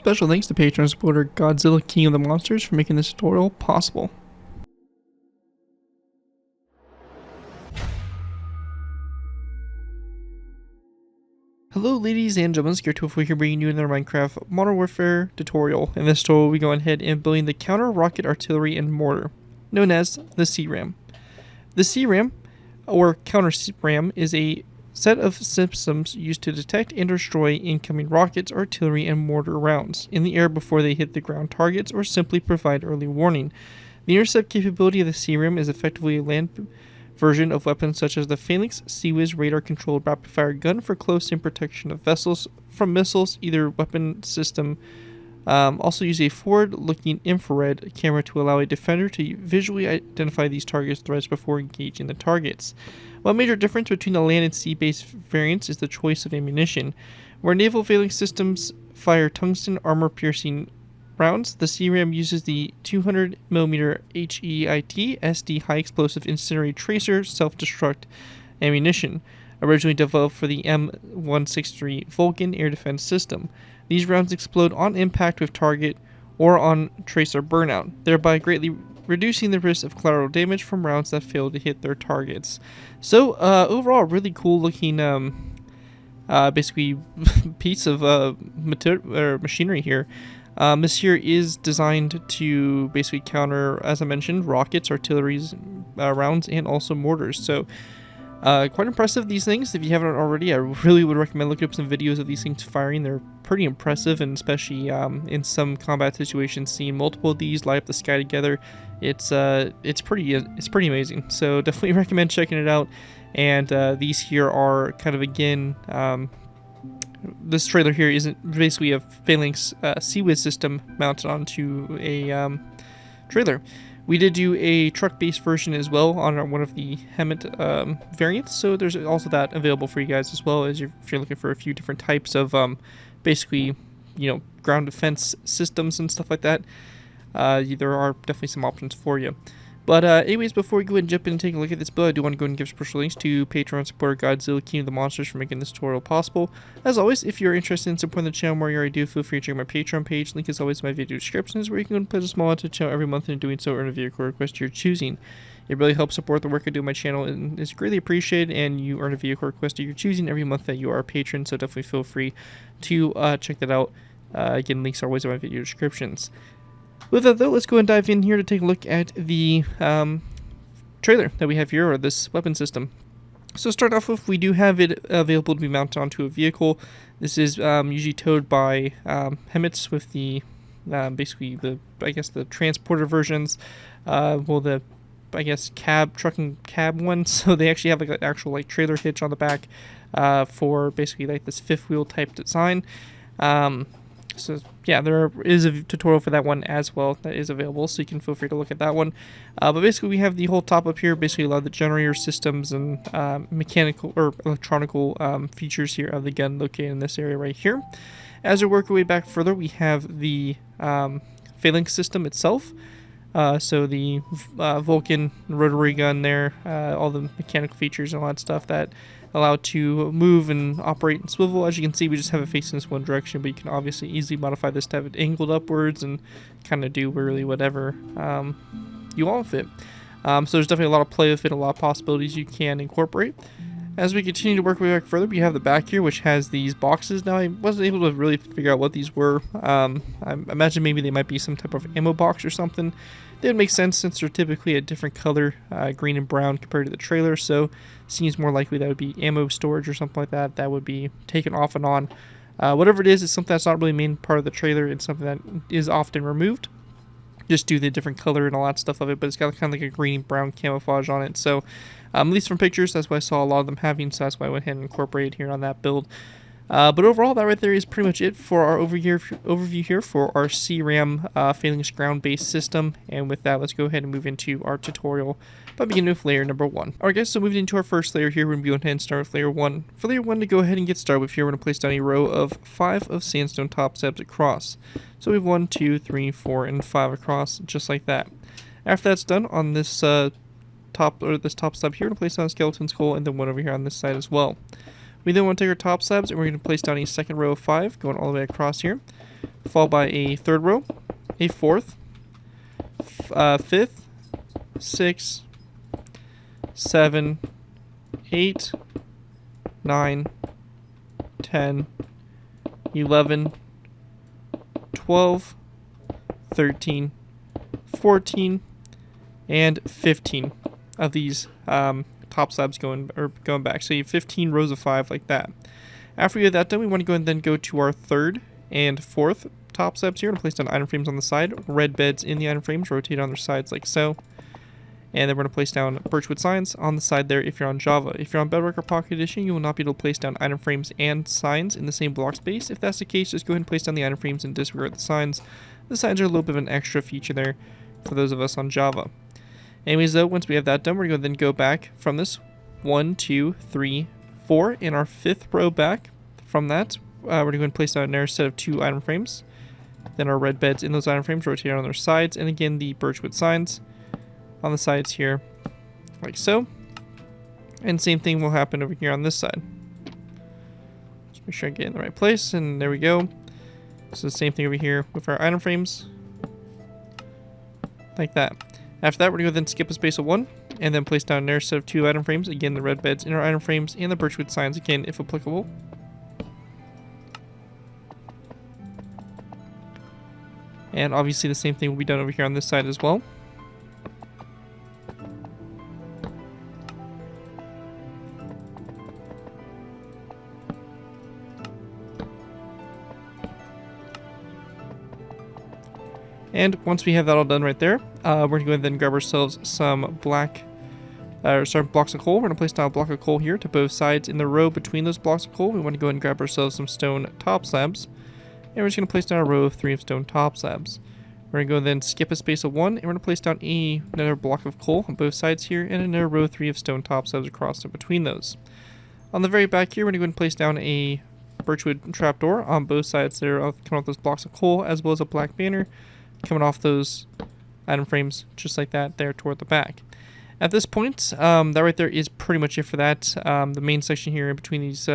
Special thanks to Patreon supporter Godzilla King of the Monsters for making this tutorial possible. Hello ladies and gentlemen, ZPro here bringing you another Minecraft Modern Warfare tutorial. In this tutorial we go ahead and building the counter rocket artillery and mortar, known as the C RAM. The C RAM, or counter RAM, is a set of systems used to detect and destroy incoming rockets, artillery, and mortar rounds in the air before they hit the ground targets, or simply provide early warning. The intercept capability of the C RAM is effectively a land version of weapons such as the Phalanx CIWS radar-controlled rapid-fire gun for close-in protection of vessels from missiles. Either weapon system also use a forward-looking infrared camera to allow a defender to visually identify these targets' threats before engaging the targets. One major difference between the land and sea-based variants is the choice of ammunition. Where naval Phalanx systems fire tungsten armor-piercing rounds, the C RAM uses the 200mm HEIT SD high-explosive incendiary tracer self-destruct ammunition, originally developed for the M163 Vulcan air defense system. These rounds explode on impact with target or on tracer burnout, thereby greatly reducing the risk of collateral damage from rounds that fail to hit their targets. So overall, really cool looking basically piece of machinery here. This here is designed to basically counter, as I mentioned, rockets, artilleries, rounds, and also mortars. So quite impressive, these things. If you haven't already, I really would recommend looking up some videos of these things firing. They're pretty impressive, and especially in some combat situations, seeing multiple of these light up the sky together, it's pretty amazing. So definitely recommend checking it out. And these here are kind of, again, this trailer here isn't basically a Phalanx CIWS system mounted onto a trailer. We did do a truck-based version as well on one of the Hemet variants, so there's also that available for you guys as well, as if you're looking for a few different types of basically, you know, ground defense systems and stuff like that. There are definitely some options for you. But anyways, before we go ahead and jump in and take a look at this build, I do want to go ahead and give special thanks to Patreon supporter Godzilla King of the Monsters for making this tutorial possible. As always, if you're interested in supporting the channel more, you already do, feel free to check my Patreon page. Link is always in my video descriptions, where you can pledge a small amount to the channel every month, and in doing so earn a vehicle request you're choosing. It really helps support the work I do on my channel and is greatly appreciated, and you earn a vehicle request you're choosing every month that you are a patron, so definitely feel free to check that out. Again, links are always in my video descriptions. With that though, let's go and dive in here to take a look at the trailer that we have here, or this weapon system. So to start off with, we do have it available to be mounted onto a vehicle. This is usually towed by Hemets with the basically the, I guess, the transporter versions. Well, the, I guess, truck and cab one. So they actually have like an actual like trailer hitch on the back for basically like this fifth wheel type design. So yeah, there is a tutorial for that one as well that is available, so you can feel free to look at that one. But basically we have the whole top up here, basically a lot of the generator systems and mechanical or electronical features here of the gun located in this area right here. As we work our way back further, we have the Phalanx system itself. So the Vulcan rotary gun there, all the mechanical features and all that stuff that allow it to move and operate and swivel. As you can see, we just have it facing this one direction, but you can obviously easily modify this to have it angled upwards and kind of do really whatever you want with it. So there's definitely a lot of play with it, a lot of possibilities you can incorporate. As we continue to work our way back further, we have the back here, which has these boxes. Now, I wasn't able to really figure out what these were. I imagine maybe they might be some type of ammo box or something. They would make sense since they're typically a different color, green and brown, compared to the trailer. So, seems more likely that would be ammo storage or something like that. That would be taken off and on. Whatever it is, it's something that's not really main part of the trailer. It's something that is often removed, just due to the different color and all that stuff of it. But it's got kind of like a green and brown camouflage on it. So, at least from pictures, that's what I saw a lot of them having, so that's why I went ahead and incorporated here on that build. But overall, that right there is pretty much it for our overview here for our C RAM Phalanx ground-based system. And with that, let's go ahead and move into our tutorial by beginning with layer number 1. Alright guys, so moving into our first layer here, we're going to go ahead and start with layer 1. For layer 1 to go ahead and get started with here, we're going to place down a row of 5 of sandstone top slabs across. So we have 1, 2, 3, 4, and 5 across, just like that. After that's done, on this top slab here, we're going to place down a skeleton skull, and then one over here on this side as well. We then want to take our top slabs and we're going to place down a second row of 5 going all the way across here. followed by a third row, a fourth, fifth, sixth, 7, 8, 9, 10, 11, 12, 13, 14, and 15 of these top slabs going back. So you have 15 rows of 5 like that. After we get that done, we want to go and then go to our third and fourth top slabs here and place down item frames on the side. Red beds in the item frames, rotate on their sides like so. And then we're going to place down birchwood signs on the side there if you're on Java. If you're on Bedrock or Pocket Edition, you will not be able to place down item frames and signs in the same block space. If that's the case, just go ahead and place down the item frames and disregard the signs. The signs are a little bit of an extra feature there for those of us on Java. Anyways though, once we have that done, we're going to then go back from this 1, 2, 3, 4 in our 5th row back. From that, we're going to go and place down another set of 2 item frames. Then our red beds in those item frames rotate on their sides, and again the birchwood signs on the sides here, like so. And same thing will happen over here on this side. Just make sure I get in the right place, and there we go. So the same thing over here with our item frames, like that. After that, we're going to then skip a space of 1, and then place down another set of 2 item frames. Again, the red beds in our item frames, and the birchwood signs again, if applicable. And obviously the same thing will be done over here on this side as well. And once we have that all done right there, we're going to go ahead and then grab ourselves some blocks of coal. We're going to place down a block of coal here to both sides in the row between those blocks of coal. We want to go ahead and grab ourselves some stone top slabs. And we're just going to place down a row of 3 of stone top slabs. We're going to go then skip a space of 1, and we're going to place down another block of coal on both sides here, and another row of 3 of stone top slabs across in between those. On the very back here, we're going to go and place down a birchwood trapdoor on both sides there, coming off those blocks of coal, as well as a black banner coming off those item frames, just like that there toward the back. At this point, that right there is pretty much it for that. The main section here in between these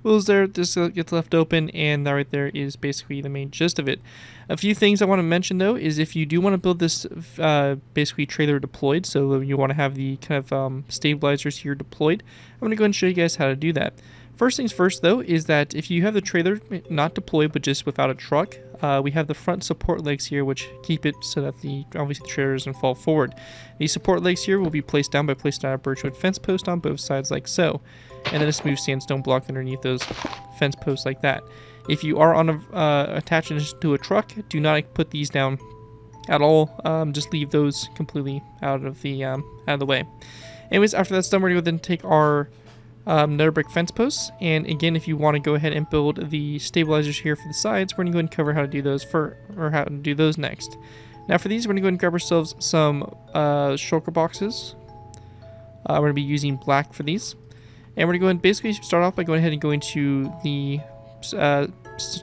wheels there just gets left open, and that right there is basically the main gist of it. A few things I want to mention though is if you do want to build this basically trailer deployed, so you want to have the kind of stabilizers here deployed, I'm going to go ahead and show you guys how to do that. First things first though is that if you have the trailer not deployed but just without a truck, we have the front support legs here which keep it so that obviously the trailer doesn't fall forward. These support legs here will be placed down by placing down a birchwood fence post on both sides like so, and then a smooth sandstone block underneath those fence posts like that. If you are on attaching to a truck, do not put these down at all. Just leave those completely out of the way. Anyways, after that's done, we're going to then take our nether brick fence posts, and again, if you want to go ahead and build the stabilizers here for the sides, we're going to go ahead and cover how to do those how to do those next. Now for these, we're going to go ahead and grab ourselves some shulker boxes. We're going to be using black for these, and we're going to go ahead and basically start off by going ahead and going to the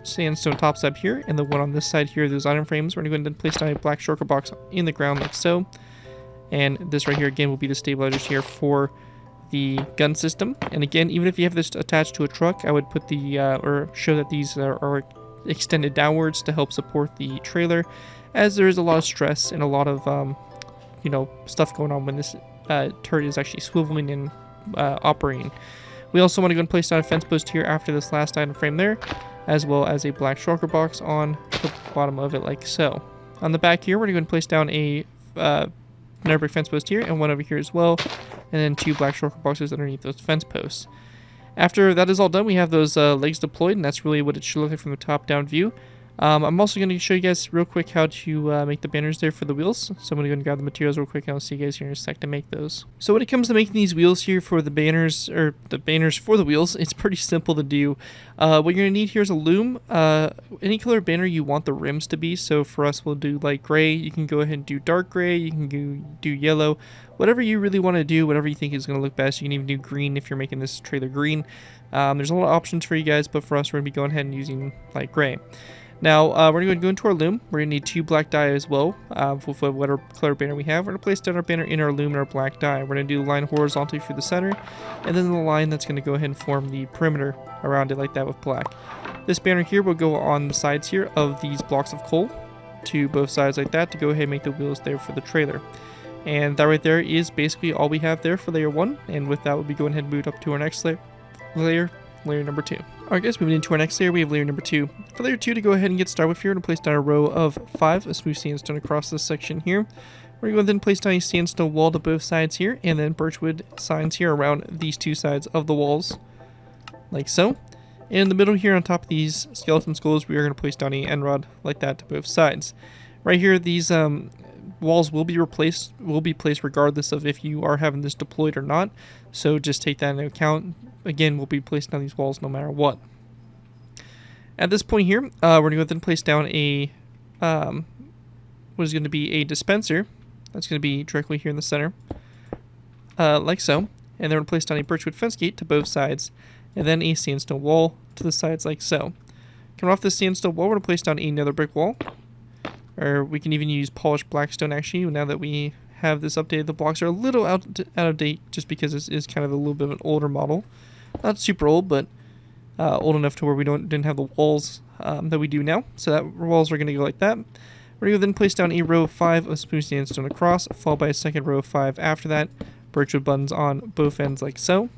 sandstone top slab here, and the one on this side here, those item frames. We're going to go ahead and place down a black shulker box in the ground like so, and this right here again will be the stabilizers here for the gun system. And again, even if you have this attached to a truck, I would put the or show that these are extended downwards to help support the trailer, as there is a lot of stress and a lot of stuff going on when this turret is actually swiveling and operating. We also want to go and place down a fence post here after this last item frame there, as well as a black shulker box on the bottom of it like so. On the back here, we're going to place down a nether brick fence post here, and one over here as well, and then 2 black shulker boxes underneath those fence posts. After that is all done, we have those legs deployed, and that's really what it should look like from the top down view. I'm also going to show you guys real quick how to make the banners there for the wheels. So I'm going to go and grab the materials real quick, and I'll see you guys here in a sec to make those. So when it comes to making these wheels here for the banners, or the banners for the wheels, it's pretty simple to do. What you're going to need here is a loom, any color banner you want the rims to be. So for us, we'll do light gray. You can go ahead and do dark gray. You can do yellow. Whatever you really want to do, whatever you think is going to look best. You can even do green if you're making this trailer green. There's a lot of options for you guys, but for us, we're going to be going ahead and using light gray. Now, we're going to go into our loom. We're going to need 2 black dye as well, with whatever color banner we have. We're going to place down our banner in our loom and our black dye. We're going to do the line horizontally through the center, and then the line that's going to go ahead and form the perimeter around it like that with black. This banner here will go on the sides here of these blocks of coal to both sides like that to go ahead and make the wheels there for the trailer. And that right there is basically all we have there for layer 1, and with that we'll be going ahead and move up to our next layer number 2. Alright guys, moving into our next layer, we have layer number 2. For layer 2, to go ahead and get started with here, we're going to place down a row of 5 of smooth sandstone across this section here. We're going to then place down a sandstone wall to both sides here, and then birchwood signs here around these 2 sides of the walls, like so. And in the middle here on top of these skeleton skulls, we are going to place down a end rod like that to both sides. Right here, these walls will be placed regardless of if you are having this deployed or not, so just take that into account. Again, we'll be placing down these walls no matter what. At this point here, we're going to go ahead and place down a what is going to be a dispenser. That's going to be directly here in the center, like so. And then we're going to place down a birchwood fence gate to both sides, and then a sandstone wall to the sides like so. Coming off this sandstone wall, we're going to place down another brick wall. Or we can even use polished blackstone actually, now that we have this updated. The blocks are a little out of date just because this is kind of a little bit of an older model. Not super old, but old enough to where we didn't have the walls that we do now. So that walls are going to go like that. We're going to then place down a row of 5 of smooth sandstone across, followed by a second row of 5 after that. Birchwood buttons on both ends like so.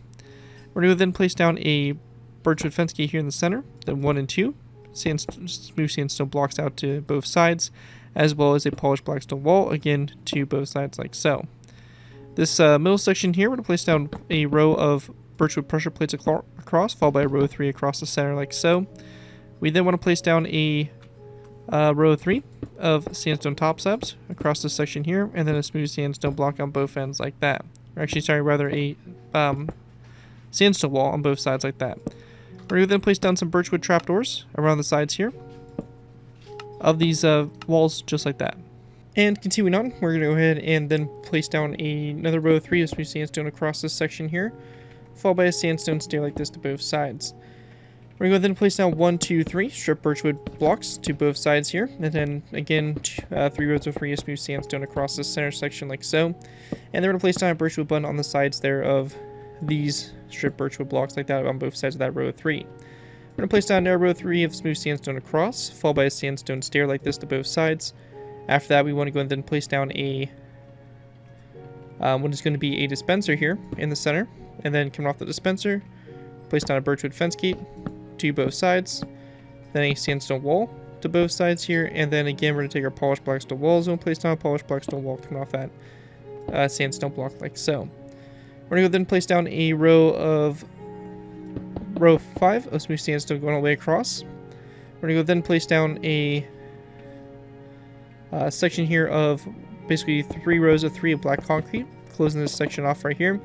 We're going to then place down a birchwood fence gate here in the center, then 1 and 2. Smooth sandstone blocks out to both sides, as well as a polished blackstone wall, again, to both sides like so. This middle section here, we're going to place down a row of birchwood pressure plates across, followed by a row of 3 across the center like so. We then want to place down a row of 3 of sandstone top slabs across this section here, and then a smooth sandstone block on both ends like that. Or actually, sorry, rather a sandstone wall on both sides like that. We're going to then place down some birchwood trapdoors around the sides here of these walls just like that. And continuing on, we're going to go ahead and then place down another row of 3 of smooth sandstone across this section here, followed by a sandstone stair like this to both sides. We're going to then place down 1, 2, 3 strip birchwood blocks to both sides here, and then again 3 rows of 3 of smooth sandstone across this center section like so. And then we're going to place down a birchwood button on the sides there of these strip birchwood blocks like that on both sides of that row of 3. We're going to place down a row of 3 of smooth sandstone across, followed by a sandstone stair like this to both sides. After that, we want to go and then place down a what is going to be a dispenser here in the center, and then coming off the dispenser, place down a birchwood fence gate to both sides, then a sandstone wall to both sides here, and then again we're going to take our polished blackstone walls and place down a polished blackstone wall coming off that sandstone block like so. We're going to then place down a row 5 of smooth sandstone going all the way across. We're going to go then place down a section here of basically 3 rows of 3 of black concrete, closing this section off right here.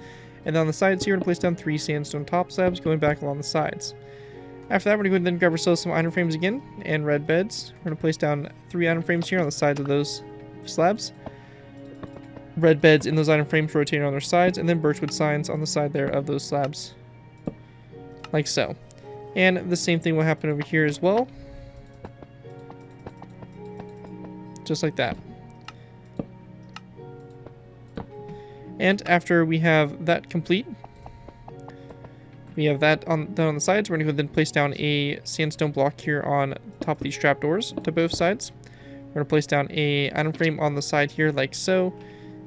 And then on the sides here, we're going to place down 3 sandstone top slabs going back along the sides. After that, we're going to go then grab ourselves some iron frames again and red beds. We're going to place down 3 iron frames here on the sides of those slabs. Red beds in those iron frames rotating on their sides, and then birchwood signs on the side there of those slabs, like so. And the same thing will happen over here as well, just like that. And after we have that complete, we have that done on the sides. We're going to go then place down a sandstone block here on top of these trapdoors to both sides. We're going to place down a item frame on the side here like so.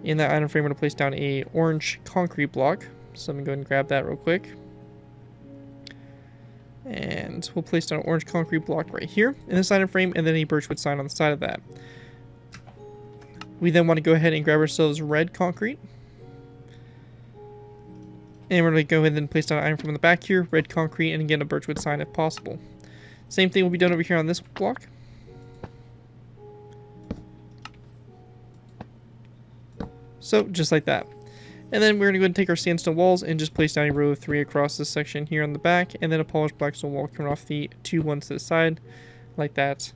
In that item frame, we're going to place down a orange concrete block. So let me go ahead and grab that real quick. And we'll place down an orange concrete block right here in this item frame, and then a birchwood sign on the side of that. We then want to go ahead and grab ourselves red concrete. And we're going to go ahead and place down an item frame on the back here, red concrete, and again a birchwood sign if possible. Same thing will be done over here on this block. So just like that. And then we're going to go ahead and take our sandstone walls and just place down a row of 3 across this section here on the back, and then a polished blackstone wall coming off the 2 ones to the side, like that,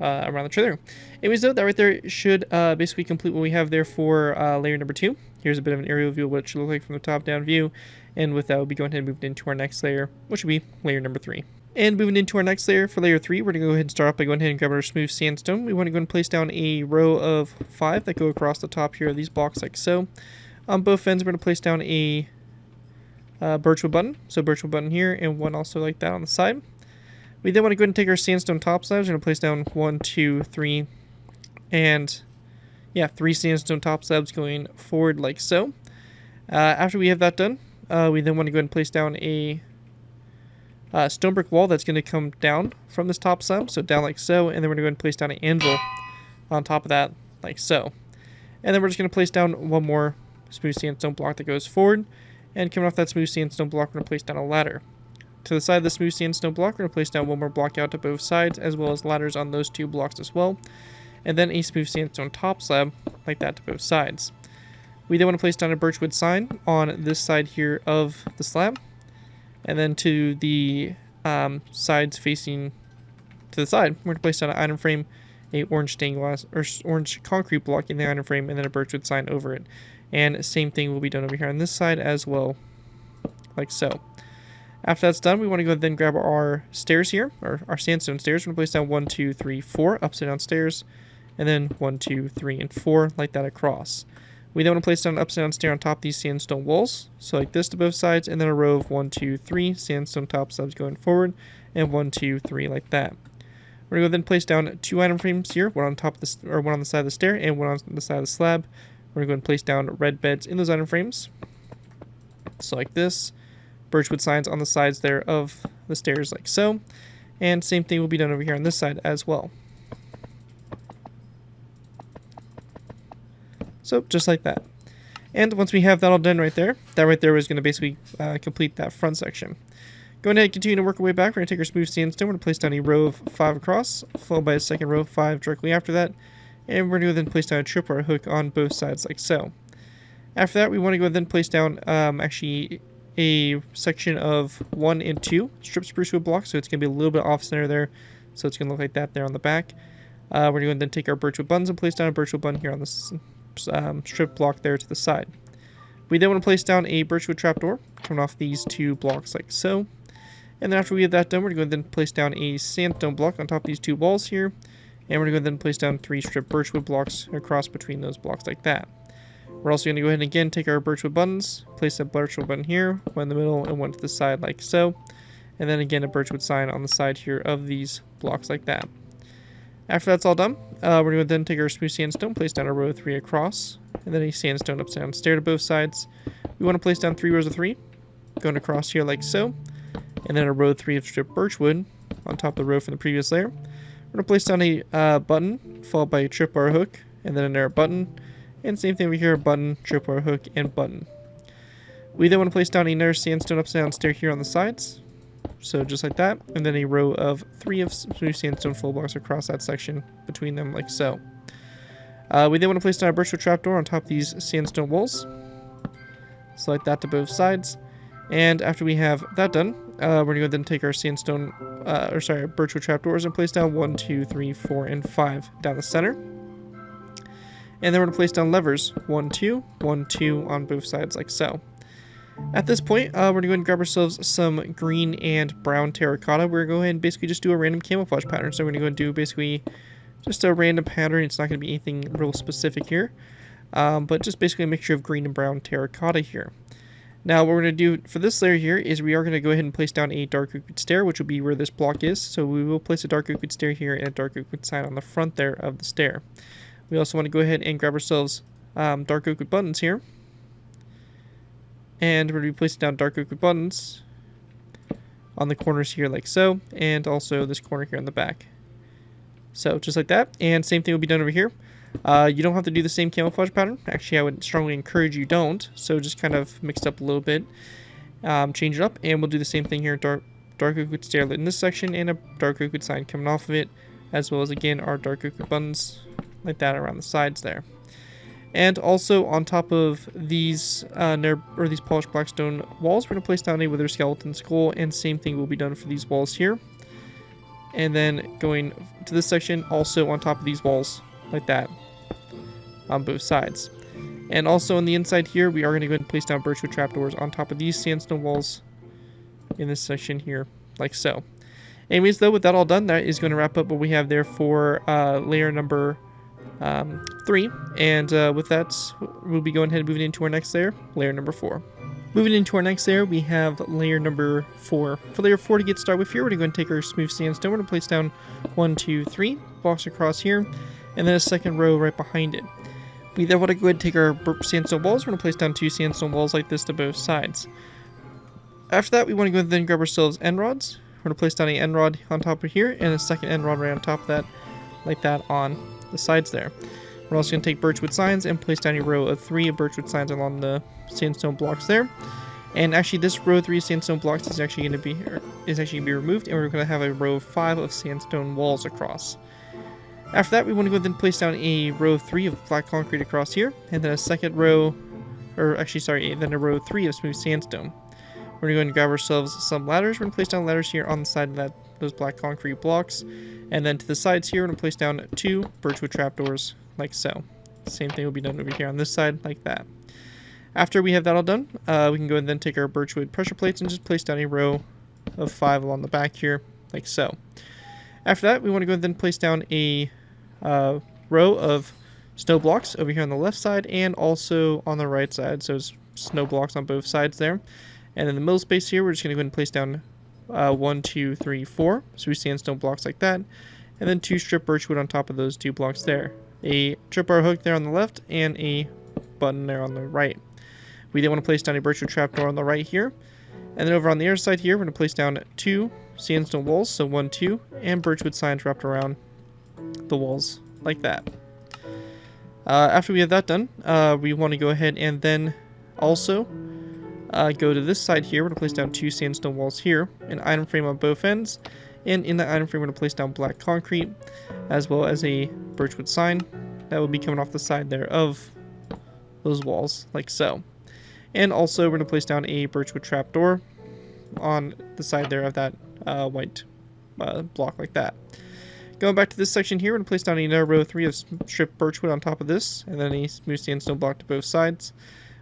around the trailer. Anyways, though, that right there should basically complete what we have there for layer number 2. Here's a bit of an aerial view of what it should look like from the top-down view, and with that, we'll be going ahead and move into our next layer, which will be layer number 3. And moving into our next layer, for layer 3, we're going to go ahead and start off by going ahead and grab our smooth sandstone. We want to go and place down a row of 5 that go across the top here of these blocks like so. On both ends, we're going to place down a birchwood button. So birchwood button here, and one also like that on the side. We then want to go ahead and take our sandstone top slabs. We're going to place down 1, 2, 3, and 3 sandstone top slabs going forward like so. After we have that done, we then want to go ahead and place down a stone brick wall that's going to come down from this top slab, so down like so, and then we're going to go ahead and place down an anvil on top of that like so. And then we're just going to place down one more smooth sandstone block that goes forward, and coming off that smooth sandstone block, we're going to place down a ladder. To the side of the smooth sandstone block, we're going to place down one more block out to both sides, as well as ladders on those 2 blocks as well, and then a smooth sandstone top slab like that to both sides. We then want to place down a birchwood sign on this side here of the slab, and then to the sides facing to the side, we're going to place down an item frame, a orange stained glass or orange concrete block in the item frame, and then a birchwood sign over it. And same thing will be done over here on this side as well, like so. After that's done, we want to go ahead and then grab our stairs here, or our sandstone stairs. We're going to place down 1, 2, 3, 4 upside down stairs, and then 1, 2, 3, and 4 like that across. We then want to place down an upside down stair on top of these sandstone walls, so like this to both sides, and then a row of 1, 2, 3 sandstone top slabs going forward, and 1, 2, 3 like that. We're going to go then place down 2 item frames here, one on top of this, or one on the side of the stair, and one on the side of the slab. We're going to go and place down red beds in those item frames, so like this. Birchwood signs on the sides there of the stairs like so, and same thing will be done over here on this side as well. So just like that. And once we have that all done right there, that right there is going to basically complete that front section. Go ahead and continue to work our way back. We're going to take our smooth sandstone. We're going to place down a row of 5 across, followed by a second row of 5 directly after that. And we're going to then place down a tripwire hook on both sides like so. After that, we want to go ahead and place down actually a section of 1 and 2 strip spruce wood blocks. So it's going to be a little bit off center there. So it's going to look like that there on the back. We're going to then take our birchwood buttons and place down a birchwood button here on this strip block there to the side. We then want to place down a birchwood trapdoor coming off these 2 blocks like so. And then after we have that done, we're going to then place down a sandstone block on top of these 2 walls here. And we're going to then place down 3 strip birchwood blocks across between those blocks like that. We're also going to go ahead and again take our birchwood buttons, place a birchwood button here, one in the middle and one to the side like so. And then again a birchwood sign on the side here of these blocks like that. After that's all done, we're going to then take our smooth sandstone, place down a row of 3 across, and then a sandstone upside down stair to both sides. We want to place down 3 rows of 3, going across here like so, and then a row of 3 of strip birchwood on top of the row from the previous layer. We're going to place down a button, followed by a tripwire hook, and then another button, and same thing over here, button, tripwire hook, and button. We then want to place down another sandstone upside down stair here on the sides, so just like that, and then a row of 3 of smooth sandstone full blocks across that section between them like so. We then want to place down a birchwood trapdoor on top of these sandstone walls, so like that to both sides. And after we have that done, we're going to then take our sandstone, birchwood trapdoors and place down 1, 2, 3, 4, and 5 down the center. And then we're going to place down levers 1, 2, 1, 2 on both sides like so. At this point, we're going to go ahead and grab ourselves some green and brown terracotta. We're going to go ahead and basically just do a random camouflage pattern. So we're going to go and do basically just a random pattern. It's not going to be anything real specific here, but just basically a mixture of green and brown terracotta here. Now what we're going to do for this layer here is we are going to go ahead and place down a dark oak wood stair, which will be where this block is. So we will place a dark oak wood stair here and a dark oak wood sign on the front there of the stair. We also want to go ahead and grab ourselves dark oak wood buttons here. And we're going to be placing down dark oak wood buttons on the corners here like so, and also this corner here on the back. So just like that, and same thing will be done over here. You don't have to do the same camouflage pattern. Actually, I would strongly encourage you don't. So just kind of mix it up a little bit, change it up, and we'll do the same thing here. Dark oak wood stair in this section, and a dark oak wood sign coming off of it, as well as again our dark oak wood buttons like that around the sides there. And also on top of these these polished blackstone walls, we're going to place down a wither skeleton skull, and same thing will be done for these walls here. And then going to this section, also on top of these walls like that on both sides. And also on the inside here, we are going to go ahead and place down birchwood trapdoors on top of these sandstone walls in this section here like so. Anyways, though, with that all done, that is going to wrap up what we have there for layer number 3. And with that, we'll be going ahead and moving into our next layer, layer number 4. Moving into our next layer, we have layer number 4. For layer 4 to get started with here, we're going to take our smooth sandstone. We're going to place down 1, 2, 3 blocks across here, and then a second row right behind it. We then want to go ahead and take our sandstone walls. We're going to place down 2 sandstone walls like this to both sides. After that, we want to go ahead and then grab ourselves end rods. We're going to place down an end rod on top of here, and a second end rod right on top of that, like that on the sides there. We're also going to take birchwood signs and place down a row of 3 of birchwood signs along the sandstone blocks there. And actually, this row of 3 sandstone blocks is actually going to be removed, and we're going to have a row of 5 of sandstone walls across. After that, we want to go ahead and place down a row of 3 of black concrete across here, and then a second row, then a row of 3 of smooth sandstone. We're going to go ahead and grab ourselves some ladders. We're going to place down ladders here on the side of those black concrete blocks. And then to the sides here, we're going to place down 2 birchwood trapdoors, like so. Same thing will be done over here on this side, like that. After we have that all done, we can go and then take our birchwood pressure plates and just place down a row of 5 along the back here, like so. After that, we want to go and then place down a row of snow blocks over here on the left side and also on the right side. So it's snow blocks on both sides there. And in the middle space here, we're just going to go ahead and place down 1, 2, 3, 4 smooth sandstone blocks like that. And then 2 strip birchwood on top of those 2 blocks there. A tripwire hook there on the left and a button there on the right. We then want to place down a birchwood trapdoor on the right here. And then over on the other side here, we're going to place down 2 sandstone walls, so 1, 2, and birchwood signs wrapped around the walls like that. After we have that done, we want to go ahead and then also go to this side here. We're going to place down 2 sandstone walls here, an item frame on both ends, and in the item frame we're going to place down black concrete, as well as a birchwood sign that will be coming off the side there of those walls, like so. And also we're going to place down a birchwood trapdoor on the side there of that white block like that. Going back to this section here, we're going to place down another row of 3 of stripped birchwood on top of this, and then a smooth sandstone block to both sides.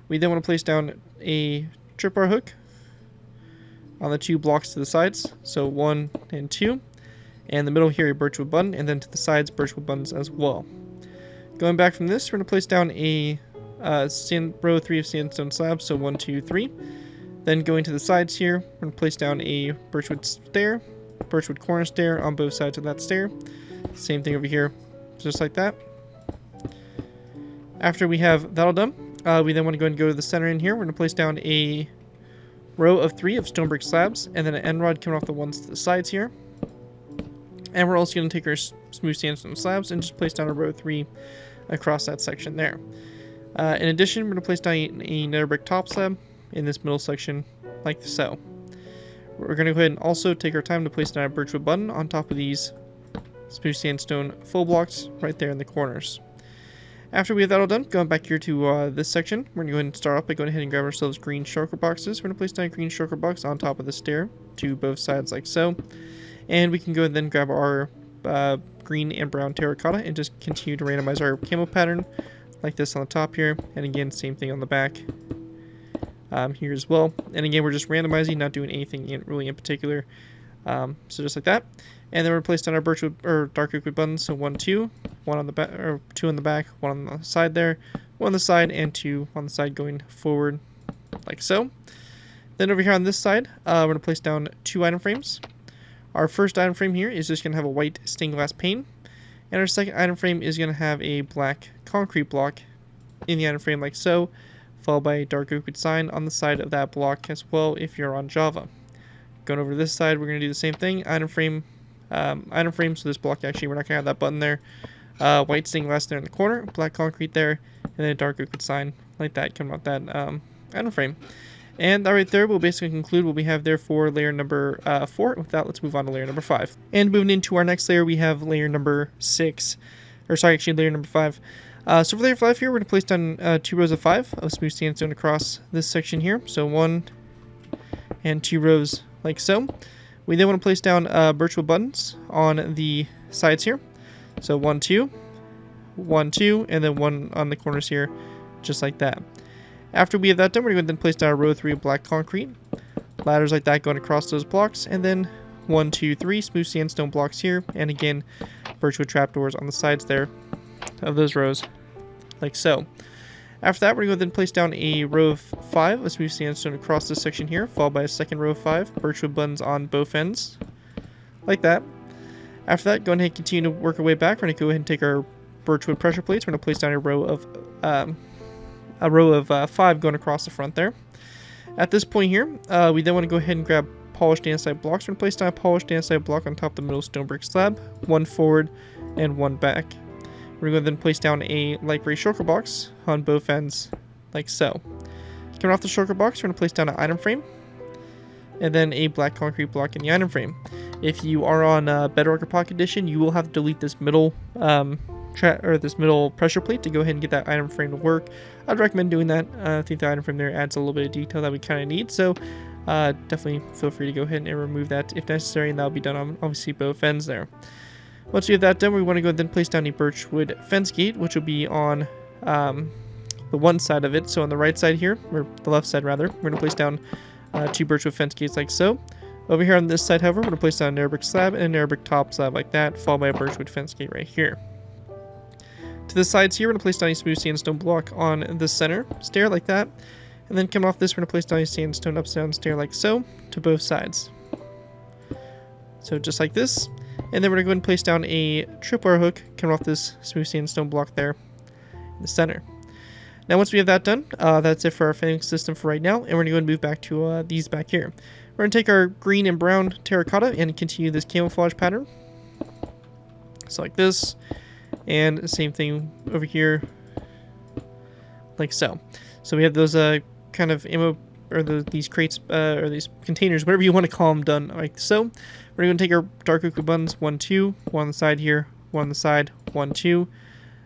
We then want to place down a tripwire hook on the 2 blocks to the sides, so 1 and 2, and in the middle here a birchwood button, and then to the sides birchwood buttons as well. Going back from this, we're going to place down a row of 3 of sandstone slabs, so 1, 2, 3. Then going to the sides here, we're going to place down a birchwood stair, birchwood corner stair on both sides of that stair. Same thing over here, just like that. After we have that all done, we then want to go and go to the center in here. We're going to place down a row of 3 of stone brick slabs, and then an end rod coming off the ones to the sides here. And we're also going to take our smooth sandstone slabs and just place down a row of 3 across that section there. In addition, we're going to place down a nether brick top slab in this middle section, like so. We're going to go ahead and also take our time to place down a birchwood button on top of these smooth sandstone full blocks right there in the corners. After we have that all done, going back here to this section, we're going to go ahead and start off by going ahead and grab ourselves green shulker boxes. We're going to place down a green shulker box on top of the stair to both sides like so. And we can go and then grab our green and brown terracotta and just continue to randomize our camo pattern like this on the top here. And again, same thing on the back here as well. And again, we're just randomizing, not doing anything really in particular. So just like that. And then we're placed on our birchwood or dark oak wood buttons. So 1, 2, 1 on the back, or 2 on the back, 1 on the side there, 1 on the side, and 2 on the side going forward, like so. Then over here on this side, we're going to place down 2 item frames. Our first item frame here is just going to have a white stained glass pane, and our second item frame is going to have a black concrete block in the item frame, like so, followed by a dark oak wood sign on the side of that block as well if you're on Java. Going over to this side, we're going to do the same thing. Item frame, so this block actually, we're not going to have that button there. White stained glass there in the corner, black concrete there, and then a dark oak wood sign like that coming out that item frame. And that right there will basically conclude what we have there for layer number 4. With that, let's move on to layer number 5. And moving into our next layer, we have layer number 6. Or sorry, actually layer number 5. So for layer 5 here, we're going to place down 2 rows of 5 of smooth sandstone across this section here. So 1 and 2 rows like so. We then want to place down birchwood buttons on the sides here. So 1, 2, 1, 2, and then 1 on the corners here, just like that. After we have that done, we're going to then place down a row of 3 of black concrete, ladders like that going across those blocks, and then 1, 2, 3 smooth sandstone blocks here, and again, birchwood trapdoors on the sides there of those rows, like so. After that, we're going to then place down a row of 5 of smooth sandstone across this section here, followed by a second row of 5 birchwood buttons on both ends, like that. After that, go ahead and continue to work our way back. We're going to go ahead and take our birchwood pressure plates. We're going to place down a row of 5 going across the front there. At this point here, we then want to go ahead and grab polished andesite blocks. We're going to place down a polished andesite block on top of the middle stone brick slab, 1 forward and 1 back. We're going to then place down a light gray shulker box on both ends, like so. Coming off the shulker box, we're going to place down an item frame, and then a black concrete block in the item frame. If you are on Bedrock or Pocket Edition, you will have to delete this middle this middle pressure plate to go ahead and get that item frame to work. I'd recommend doing that. I think the item frame there adds a little bit of detail that we kind of need, so definitely feel free to go ahead and remove that if necessary, and that'll be done on obviously both ends there. Once we have that done, we want to go ahead and place down a birchwood fence gate, which will be on the one side of it. So on the right side here, or the left side rather, we're going to place down 2 birchwood fence gates like so. Over here on this side, however, we're going to place down a narrow brick slab and a narrow brick top slab like that, followed by a birchwood fence gate right here. To the sides here, we're going to place down a smooth sandstone block on the center stair like that. And then coming off this, we're going to place down a sandstone upside down stair like so to both sides. So just like this. And then we're going to go ahead and place down a tripwire hook coming off this smooth sandstone block there in the center. Now once we have that done, that's it for our Phalanx system for right now. And we're going to go ahead and move back to these back here. We're going to take our green and brown terracotta and continue this camouflage pattern. So like this. And the same thing over here, like so. So we have those kind of ammo, or these crates, or these containers, whatever you want to call them, done like so. We're going to take our dark oak buttons, 1, 2, 1 on the side here, 1 on the side, 1, 2,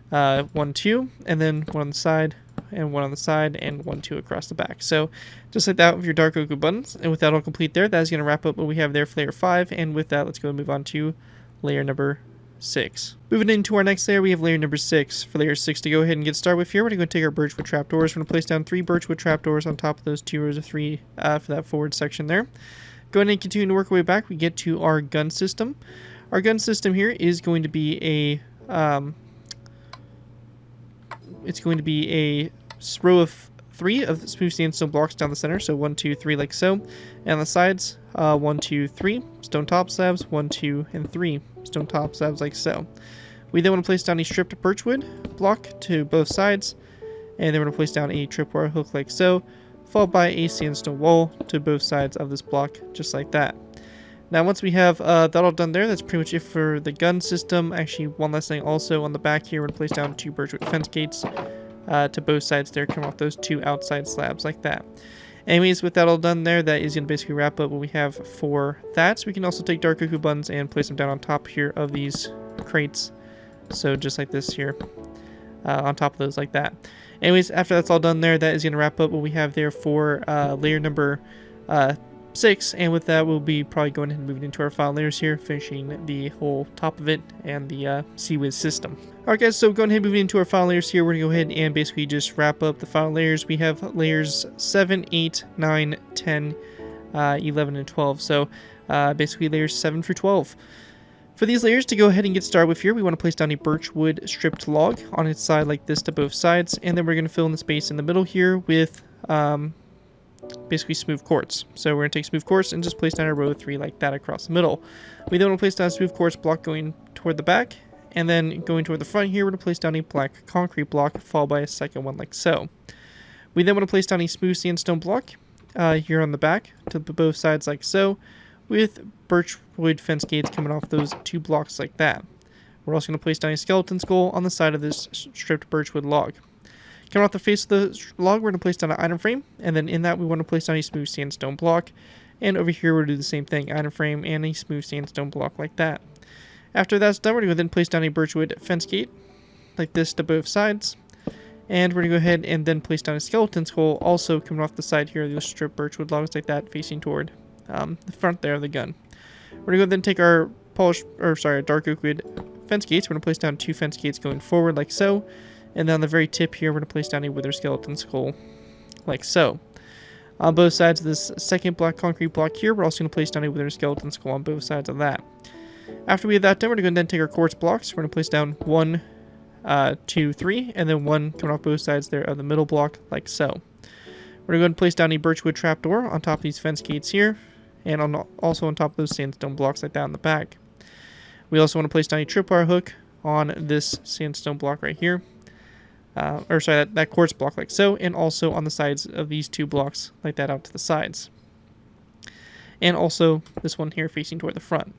1, 2, and then 1 on the side, and 1 on the side, and 1, 2 across the back. So just like that with your dark oak buttons. And with that all complete there, that is going to wrap up what we have there for layer 5. And with that, let's go and move on to layer number 6. Moving into our next layer, we have layer number 6. For layer 6 to go ahead and get started with here, we're going to take our birchwood trapdoors. We're going to place down 3 birchwood trapdoors on top of those 2 rows of 3 for that forward section there. Go ahead and continue to work our way back. We get to our gun system. Our gun system here is going to be a row of 3 of smooth sandstone blocks down the center. So 1, 2, 3 like so. And on the sides, 1, 2, 3 stone top slabs, 1, 2, and 3 stone top slabs like so. We then want to place down a stripped birchwood block to both sides, and then we're going to place down a tripwire hook like so, followed by a sandstone wall to both sides of this block, just like that. Now once we have that all done there, that's pretty much it for the gun system. Actually, one last thing also on the back here, we're going to place down 2 birchwood fence gates to both sides there, coming off those 2 outside slabs like that. Anyways, with that all done there, that is going to basically wrap up what we have for that. So we can also take dark oak buttons and place them down on top here of these crates. So just like this here, on top of those like that. Anyways, after that's all done there, that is going to wrap up what we have there for layer number 6. And with that, we'll be probably going ahead and moving into our final layers here, finishing the whole top of it and the CIWS system. Alright guys, so going ahead and moving into our final layers here, we're going to go ahead and basically just wrap up the final layers. We have layers 7, 8, 9, 10, 11, and 12. So basically layers 7 through 12. For these layers, to go ahead and get started with here, we want to place down a birchwood stripped log on its side like this to both sides. And then we're going to fill in the space in the middle here with basically smooth quartz. So we're going to take smooth quartz and just place down a row of 3 like that across the middle. We then want to place down a smooth quartz block going toward the back, and then going toward the front here, we're going to place down a black concrete block followed by a second one like so. We then want to place down a smooth sandstone block here on the back to both sides like so, with birchwood fence gates coming off those 2 blocks like that. We're also going to place down a skeleton skull on the side of this stripped birchwood log. Coming off the face of the log, we're going to place down an item frame, and then in that we want to place down a smooth sandstone block. And over here we'll do the same thing, item frame and a smooth sandstone block like that. After that's done, we're going to then place down a birchwood fence gate like this to both sides. And we're going to go ahead and then place down a skeleton skull also coming off the side here of those stripped birchwood logs like that, facing toward the front there of the gun. We're going to go then take our dark oak wood fence gates. We're going to place down 2 fence gates going forward like so. And then on the very tip here, we're going to place down a wither skeleton skull, like so. On both sides of this second black concrete block here, we're also going to place down a wither skeleton skull on both sides of that. After we have that done, we're going to then take our quartz blocks. We're going to place down 1, 2, 3, and then 1 coming off both sides there of the middle block, like so. We're going to go ahead and place down a birchwood trapdoor on top of these fence gates here, and also on top of those sandstone blocks like that in the back. We also want to place down a tripwire hook on this sandstone block right here. That quartz block like so, and also on the sides of these 2 blocks like that out to the sides. And also this one here facing toward the front.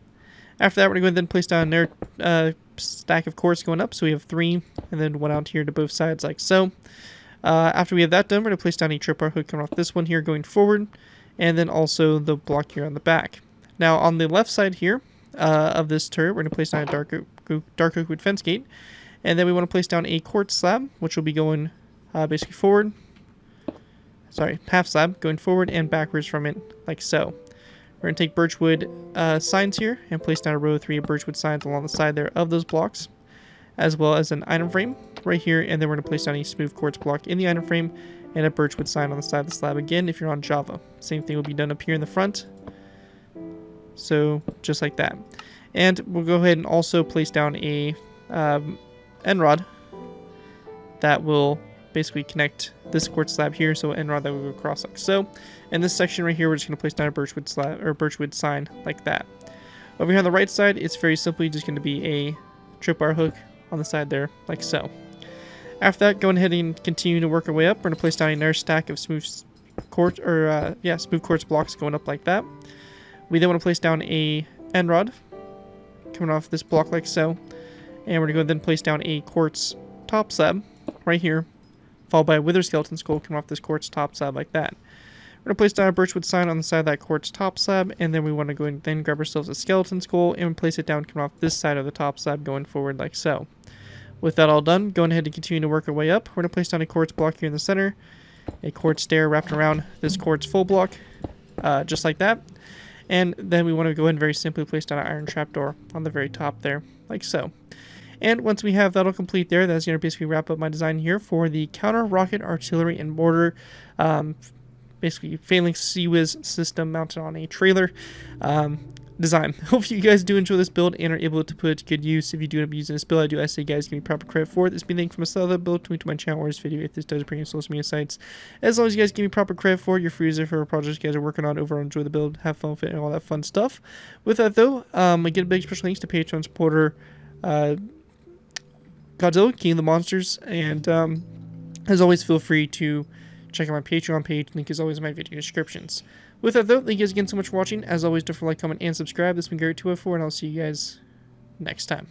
After that, we're going to go ahead and then place down another stack of quartz going up, so we have 3, and then 1 out here to both sides like so. After we have that done, we're going to place down a tripwire hook coming off this one here going forward, and then also the block here on the back. Now on the left side here of this turret, we're going to place down a dark oak wood fence gate. And then we want to place down a quartz slab, which will be going basically forward. Sorry, half slab, going forward and backwards from it, like so. We're going to take birchwood signs here and place down a row of 3 birchwood signs along the side there of those blocks, as well as an item frame right here. And then we're going to place down a smooth quartz block in the item frame and a birchwood sign on the side of the slab again if you're on Java. Same thing will be done up here in the front. So just like that. And we'll go ahead and also place down a end rod that will basically connect this quartz slab here, so end rod that will go across like so. And this section right here, we're just going to place down a birchwood slab or birchwood sign like that. Over here on the right side, it's very simply just going to be a tripwire hook on the side there like so. After that, go ahead and continue to work our way up. We're going to place down another stack of smooth quartz blocks going up like that. We then want to place down a end rod coming off this block like so. And we're going to go then place down a quartz top slab right here, followed by a wither skeleton skull coming off this quartz top slab like that. We're going to place down a birchwood sign on the side of that quartz top slab, and then we want to go and then grab ourselves a skeleton skull and place it down coming off this side of the top slab going forward like so. With that all done, go ahead and continue to work our way up. We're going to place down a quartz block here in the center, a quartz stair wrapped around this quartz full block, just like that. And then we want to go ahead and very simply place down an iron trapdoor on the very top there, like so. And once we have that all complete there, that's going to basically wrap up my design here for the counter rocket artillery and mortar, basically Phalanx CIWS system mounted on a trailer design. Hope you guys do enjoy this build and are able to put it to good use. If you do end up using this build, I say guys, give me proper credit for it. This will be linked from a other build to my channel or this video if this does bring you social media sites. As long as you guys give me proper credit for it, you're free user for projects you guys are working on over on Enjoy the Build, have fun with it, and all that fun stuff. With that though, again, big special thanks to Patreon supporter Godzilla, King of the Monsters, and as always, feel free to check out my Patreon page. Link is always in my video descriptions. With that though, thank you guys again so much for watching. As always, don't forget to like, comment, and subscribe. This has been Gary204, and I'll see you guys next time.